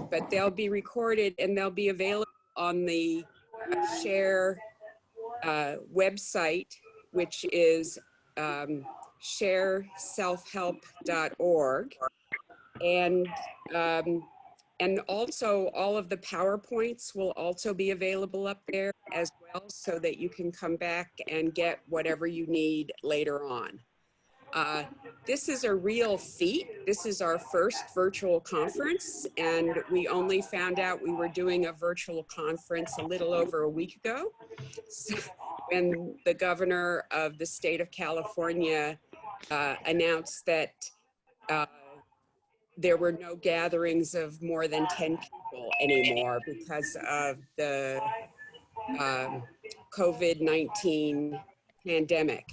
but they'll be recorded and they'll be available on the Share website, which is shareselfhelp.org. And also all of the PowerPoints will also be available up there as well, so that you can come back and get whatever you need later on. This is a real feat. This is our first virtual conference, and we only found out we were doing a virtual conference a little over a week ago, so, when the governor of the state of California announced that there were no gatherings of more than 10 people anymore because of the COVID-19 pandemic.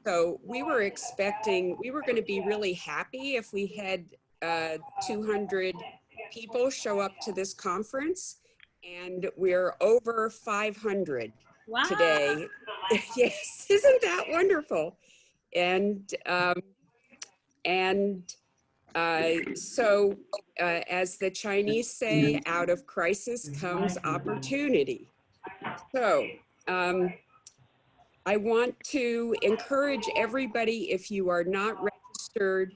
So we were expecting, we were going to be really happy if we had 200 people show up to this conference, and we're over 500 today. Yes, isn't that wonderful? So as the Chinese say, out of crisis comes opportunity. So I want to encourage everybody, if you are not registered,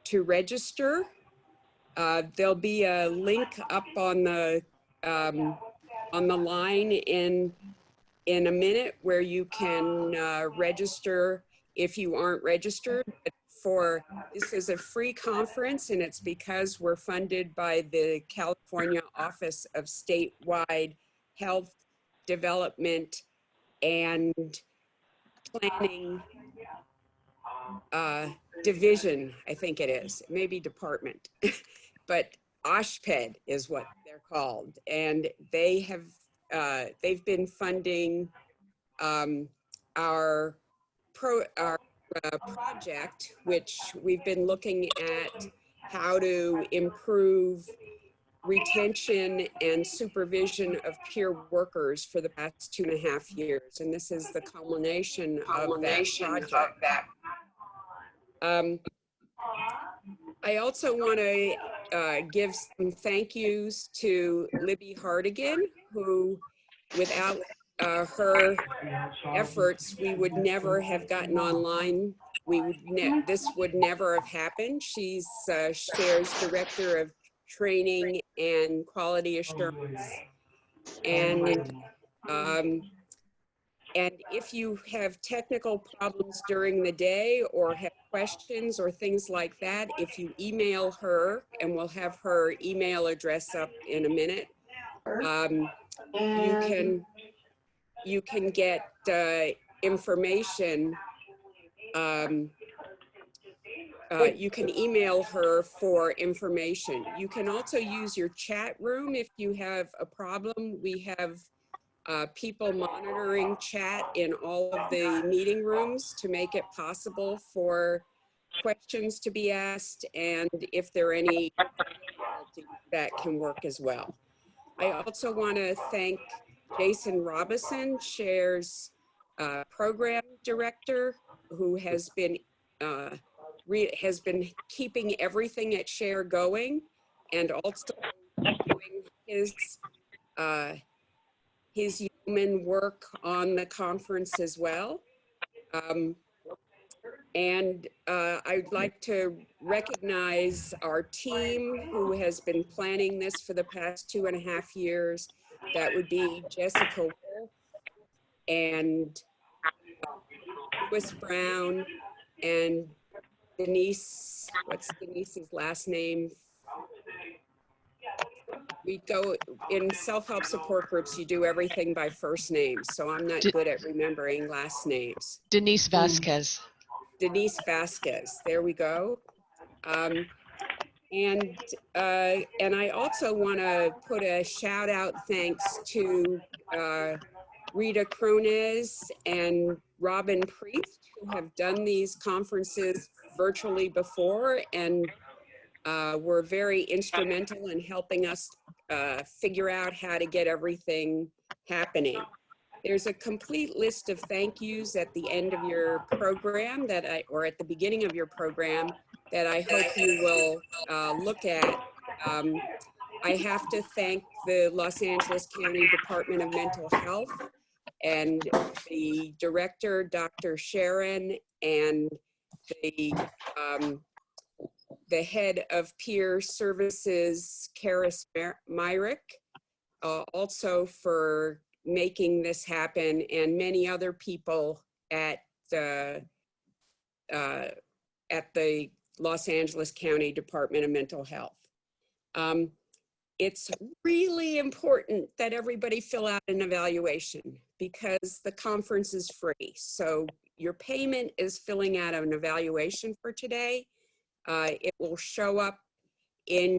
to register. There'll be a link up on the line in a minute where you can register if you aren't registered. This is a free conference, and it's because we're funded by the California Office of Statewide Health Development and Planning Division, I think it is, maybe department, but OSHPD is what they're called. And they have, they've been funding our project, which we've been looking at how to improve retention and supervision of peer workers for the past 2.5 years. And this is the culmination of that project. I also want to give some thank yous to Libby Hardigan, who without her efforts, we would never have gotten online. This would never have happened. She's Share's Director of Training and Quality Assurance. And if you have technical problems during the day or have questions or things like that, if you email her, and we'll have her email address up in a minute, you can get information. You can email her for information. You can also use your chat room if you have a problem. We have people monitoring chat in all of the meeting rooms to make it possible for questions to be asked, and if there are any that can work as well. I also want to thank Jason Robison, Share's program director, who has been keeping everything at Share going, and also doing his yeoman work on the conference as well. And I'd like to recognize our team who has been planning this for the past 2.5 years. That would be Jessica Wolf and Lewis Brown and Denise, what's Denise's last name? We go in self-help support groups, you do everything by first names. So I'm not good at remembering last names. Denise Vasquez. Denise Vasquez, there we go. And I also want to put a shout out thanks to Rita Cronez and Robin Priest, who have done these conferences virtually before, and were very instrumental in helping us figure out how to get everything happening. There's a complete list of thank yous at the end of your program or at the beginning of your program that I hope you will look at. I have to thank the Los Angeles County Department of Mental Health and the director, Dr. Sharon, and the head of peer services, Karis Myrick, also for making this happen, and many other people at the Los Angeles County Department of Mental Health. It's really important that everybody fill out an evaluation because the conference is free. So your payment is filling out an evaluation for today. It will show up in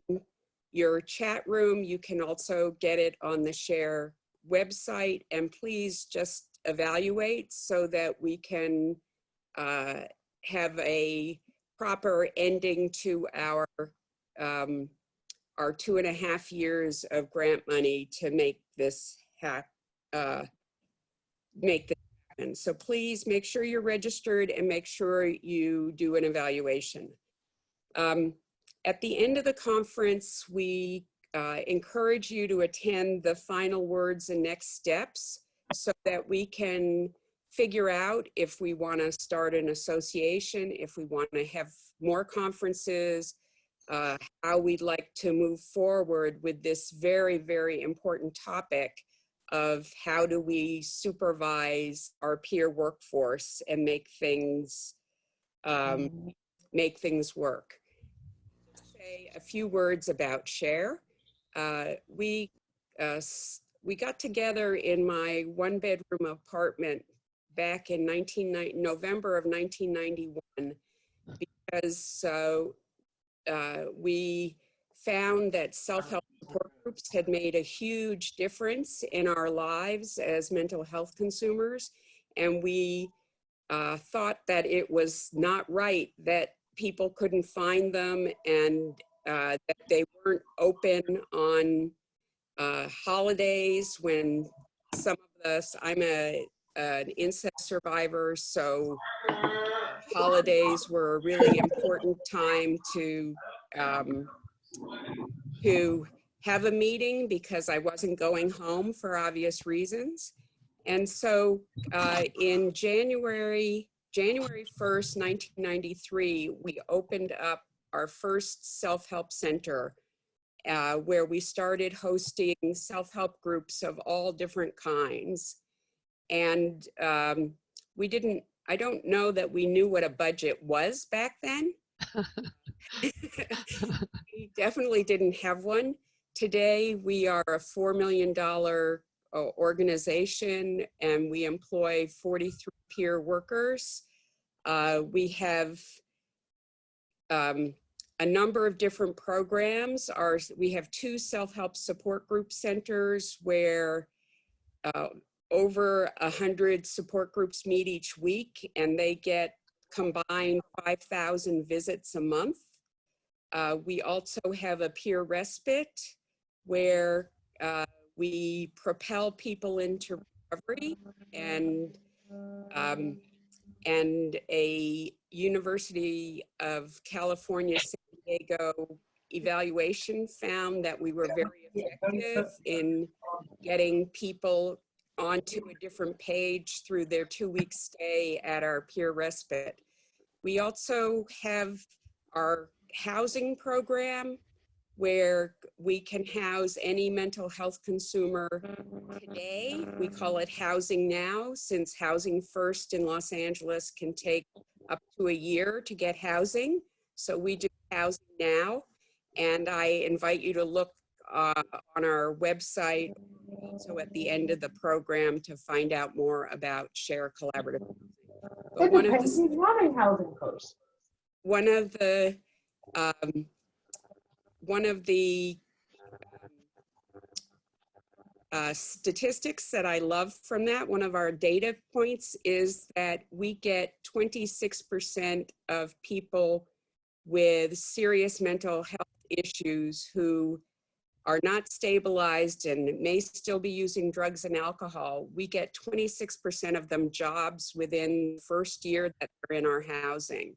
your chat room. You can also get it on the SHARE website, and please just evaluate so that we can have a proper ending to our 2.5 years of grant money to make this happen. So please make sure you're registered and make sure you do an evaluation. At the end of the conference, we encourage you to attend the final words and next steps so that we can figure out if we want to start an association, if we want to have more conferences, how we'd like to move forward with this very, very important topic of how do we supervise our peer workforce and make things work. Say a few words about SHARE. We got together in my one-bedroom apartment back in November of 1991 because we found that self-help support groups had made a huge difference in our lives as mental health consumers, and we thought that it was not right that people couldn't find them and that they weren't open on holidays when some of us, I'm an incest survivor, so holidays were a really important time to have a meeting because I wasn't going home for obvious reasons. And so in January 1st, 1993, we opened up our first self-help center where we started hosting self-help groups of all different kinds. And I don't know that we knew what a budget was back then. We definitely didn't have one. Today, we are a $4 million organization, and we employ 43 peer workers. We have a number of different programs. We have 2 self-help support group centers where over 100 support groups meet each week, and they get combined 5,000 visits a month. We also have a peer respite where we propel people into recovery, and a University of California, San Diego evaluation found that we were very effective in getting people onto a different page through their 2-week stay at our peer respite. We also have our housing program where we can house any mental health consumer today. We call it Housing Now, since Housing First in Los Angeles can take up to a year to get housing. So we do Housing Now, and I invite you to look on our website also at the end of the program to find out more about Share Collaborative. But one of the statistics that I love from that, one of our data points, is that we get 26% of people with serious mental health issues who are not stabilized and may still be using drugs and alcohol. We get 26% of them jobs within the first year that they're in our housing.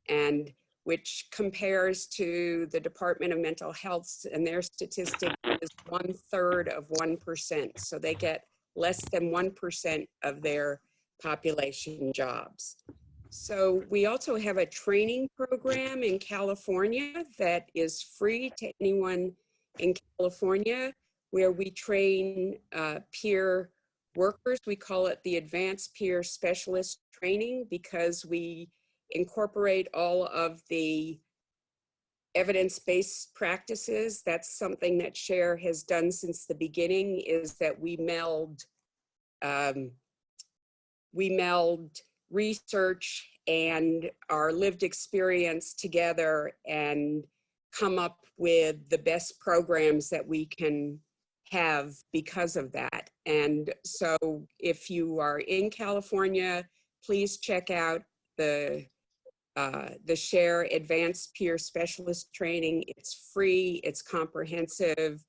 And which compares to the Department of Mental Health, and their statistic is 1/3 of 1%. So they get less than 1% of their population jobs. So we also have a training program in California that is free to anyone in California, where we train peer workers. We call it the Advanced Peer Specialist Training because we incorporate all of the evidence-based practices. That's something that SHARE has done since the beginning, is that we meld research and our lived experience together and come up with the best programs that we can have because of that. And so if you are in California, please check out the SHARE Advanced Peer Specialist Training. It's free, it's comprehensive,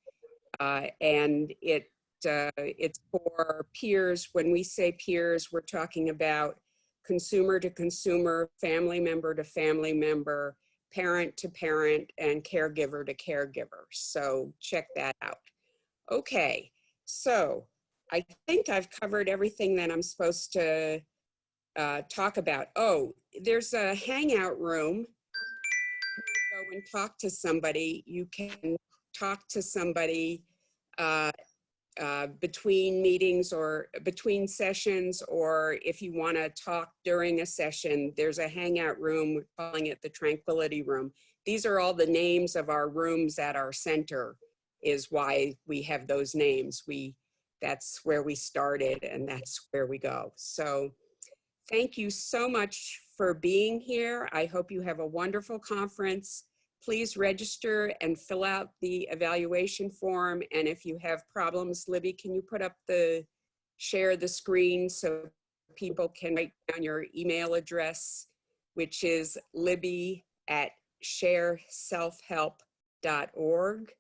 and it's for peers. When we say peers, we're talking about consumer to consumer, family member to family member, parent to parent, and caregiver to caregiver. So check that out. Okay, so I think I've covered everything that I'm supposed to talk about. Oh, there's a hangout room. Go and talk to somebody. You can talk to somebody between meetings or between sessions, or if you want to talk during a session, there's a hangout room. We're calling it the Tranquility Room. These are all the names of our rooms at our center, is why we have those names. That's where we started and that's where we go. So thank you so much for being here. I hope you have a wonderful conference. Please register and fill out the evaluation form. And if you have problems, Libby, can you put up share the screen so people can write down your email address, which is libby@shareselfhelp.org.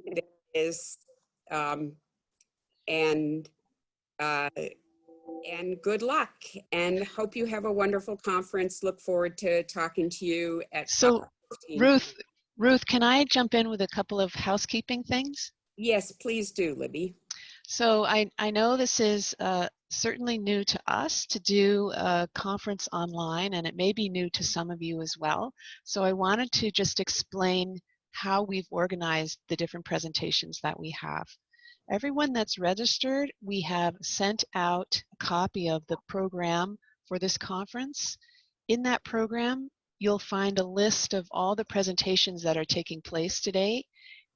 There is, and good luck, and hope you have a wonderful conference. Look forward to talking to you at So 5:15. Ruth, can I jump in with a couple of housekeeping things? Yes, please do, Libby. So I know this is certainly new to us to do a conference online, and it may be new to some of you as well. So I wanted to just explain how we've organized the different presentations that we have. Everyone that's registered, we have sent out a copy of the program for this conference. In that program, you'll find a list of all the presentations that are taking place today.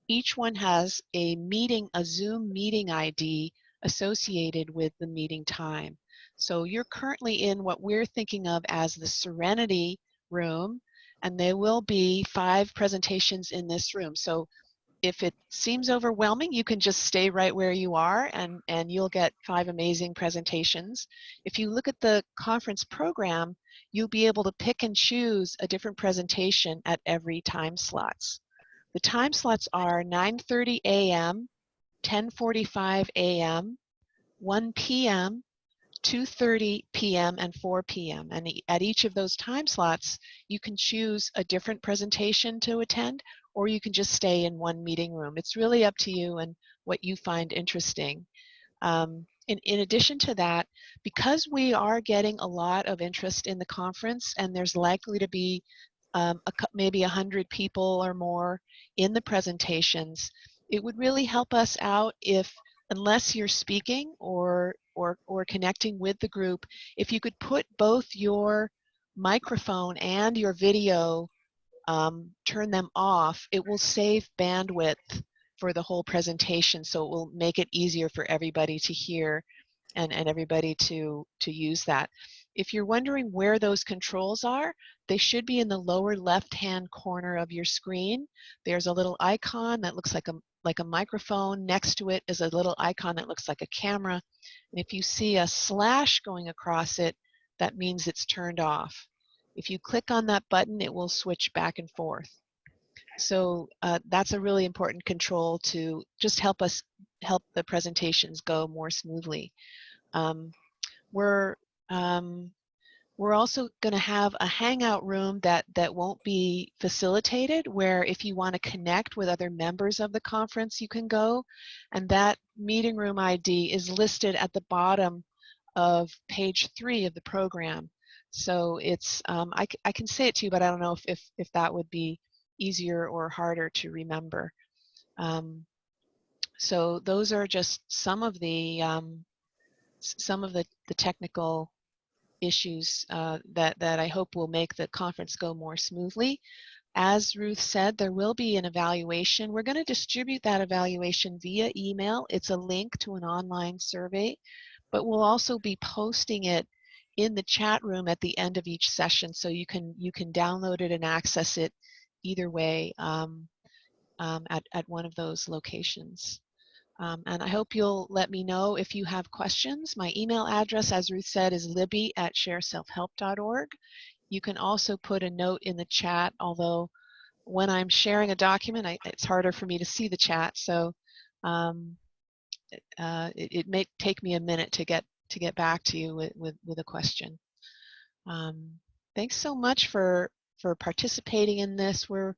Each one has a Zoom meeting ID associated with the meeting time. So you're currently in what we're thinking of as the Serenity room, and there will be 5 presentations in this room. So if it seems overwhelming, you can just stay right where you are and you'll get 5 amazing presentations. If you look at the conference program, you'll be able to pick and choose a different presentation at every time slots. The time slots are 9:30 a.m., 10:45 a.m., 1 p.m., 2:30 p.m., and 4 p.m. And at each of those time slots, you can choose a different presentation to attend, or you can just stay in one meeting room. It's really up to you and what you find interesting. In addition to that, because we are getting a lot of interest in the conference, and there's likely to be maybe 100 people or more in the presentations, it would really help us out if, unless you're speaking or connecting with the group, if you could put both your microphone and your video, turn them off, it will save bandwidth for the whole presentation, so it will make it easier for everybody to hear and everybody to use that. If you're wondering where those controls are, they should be in the lower left-hand corner of your screen. There's a little icon that looks like a microphone. Next to it is a little icon that looks like a camera. And if you see a slash going across it, that means it's turned off. If you click on that button, it will switch back and forth. So that's a really important control to just help the presentations go more smoothly. We're also going to have a hangout room that won't be facilitated, where if you want to connect with other members of the conference, you can go. And that meeting room ID is listed at the bottom of page 3 of the program. So it's, I can say it to you, but I don't know if that would be easier or harder to remember. So those are just some of the technical issues that I hope will make the conference go more smoothly. As Ruth said, there will be an evaluation. We're going to distribute that evaluation via email. It's a link to an online survey, but we'll also be posting it in the chat room at the end of each session, so you can download it and access it either way at one of those locations. And I hope you'll let me know if you have questions. My email address, as Ruth said, is libby@shareselfhelp.org. You can also put a note in the chat, although when I'm sharing a document, it's harder for me to see the chat, so it may take me a minute to get back to you with a question. Thanks so much for participating in this. We're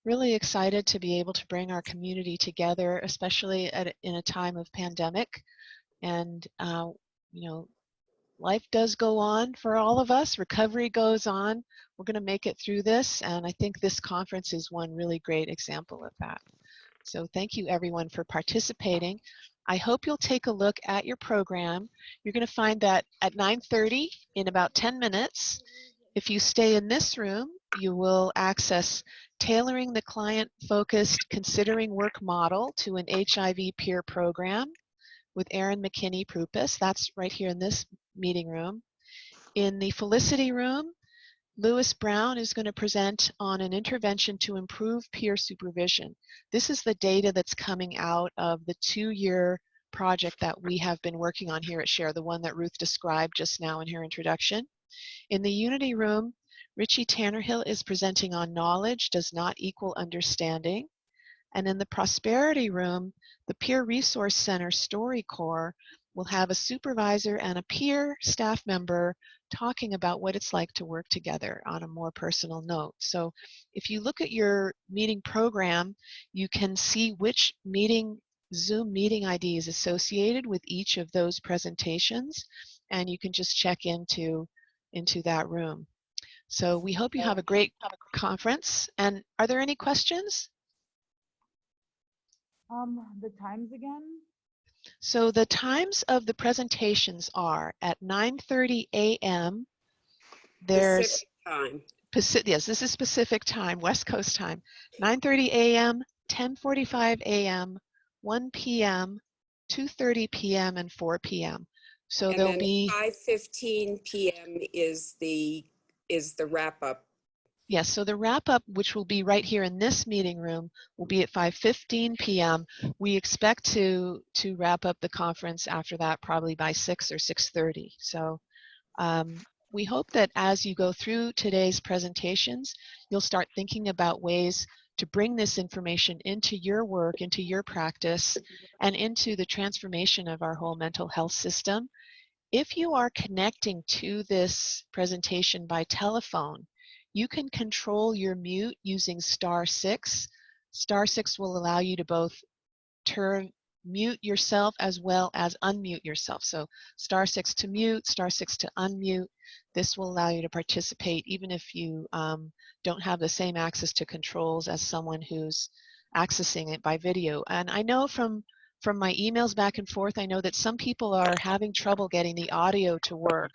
really excited to be able to bring our community together, especially in a time of pandemic. And you know, life does go on for all of us. Recovery goes on. We're going to make it through this, and I think this conference is one really great example of that. So thank you everyone for participating. I hope you'll take a look at your program. You're going to find that at 9:30, in about 10 minutes, if you stay in this room, you will access Tailoring the Client-Focused Considering Work Model to an HIV Peer Program with Erin McKinney-Prupus. That's right here in this meeting room. In the Felicity room, Lewis Brown is going to present on an intervention to improve peer supervision. This is the data that's coming out of the 2-year project that we have been working on here at SHARE, the one that Ruth described just now in her introduction. In the Unity room, Richie Tannerhill is presenting on knowledge does not equal understanding. And in the Prosperity room, the Peer Resource Center StoryCorps will have a supervisor and a peer staff member talking about what it's like to work together on a more personal note. So if you look at your meeting program, you can see which Zoom meeting ID is associated with each of those presentations, and you can just check into that room. So we hope you have a great conference. And are there any questions? The times again? So the times of the presentations are at 9:30 a.m. There's Pacific time. Yes, this is Pacific time, West Coast time. 9:30 a.m., 10:45 a.m., 1 p.m., 2:30 p.m., and 4 p.m. So And there'll then be 5:15 p.m. is the wrap up. yes, so the wrap up, which will be right here in this meeting room, will be at 5:15 p.m. We expect to wrap up the conference after that, probably by 6 or 6:30. So we hope that as you go through today's presentations, you'll start thinking about ways to bring this information into your work, into your practice, and into the transformation of our whole mental health system. If you are connecting to this presentation by telephone, you can control your mute using *6. *6 will allow you to both mute yourself as well as unmute yourself. So *6 to mute, *6 to unmute. This will allow you to participate even if you don't have the same access to controls as someone who's accessing it by video. And I know from my emails back and forth, I know that some people are having trouble getting the audio to work.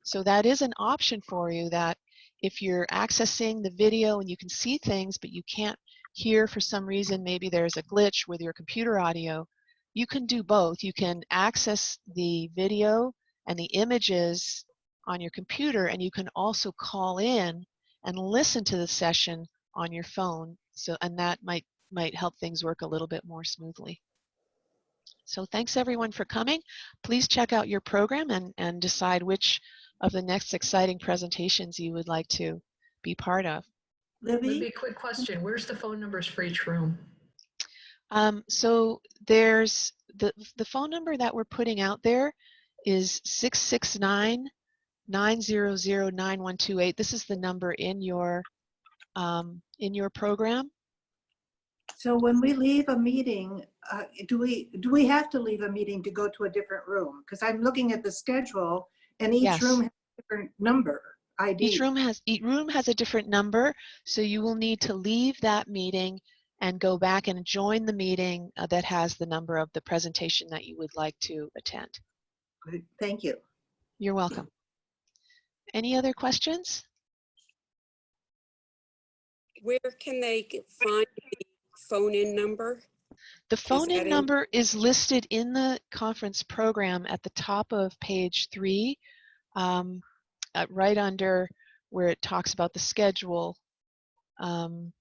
So that is an option for you, that if you're accessing the video and you can see things, but you can't hear for some reason, maybe there's a glitch with your computer audio, you can do both. You can access the video and the images on your computer, and you can also call in and listen to the session on your phone. So, and that might help things work a little bit more smoothly. So thanks everyone for coming. Please check out your program and decide which of the next exciting presentations you would like to be part of. Libby, quick question. Where's the phone numbers for each room? So there's the phone number that we're putting out there is 669 900-9128. This is the number in your program. So when we leave a meeting, do we have to leave a meeting to go to a different room? Because I'm looking at the schedule, and each Yes. room has a different number ID. Each room has a different number, so you will need to leave that meeting and go back and join the meeting that has the number of the presentation that you would like to attend. Thank you. You're welcome. Any other questions? Where can they find the phone-in number? The phone-in that in- number is listed in the conference program at the top of page 3, right under where it talks about the schedule. And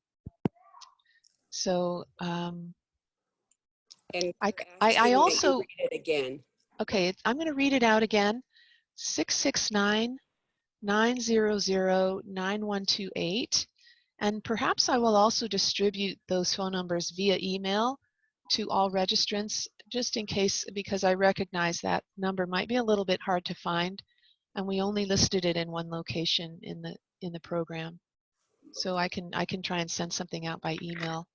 I asking that you also, read it again. okay, I'm going to read it out again. 669-900-9128. And perhaps I will also distribute those phone numbers via email to all registrants, just in case, because I recognize that number might be a little bit hard to find, and we only listed it in one location in the program. So I can try and send something out by email.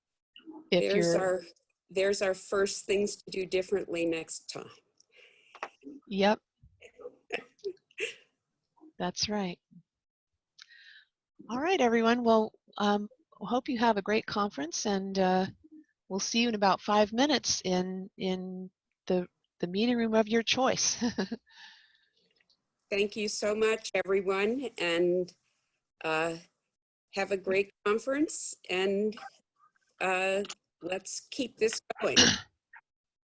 If There's our first things to do differently next time. Yep. That's right. All right, everyone. Well, hope you have a great conference, and we'll see you in about 5 minutes in the meeting room of your choice. Thank you so much, everyone, and have a great conference, and let's keep this going.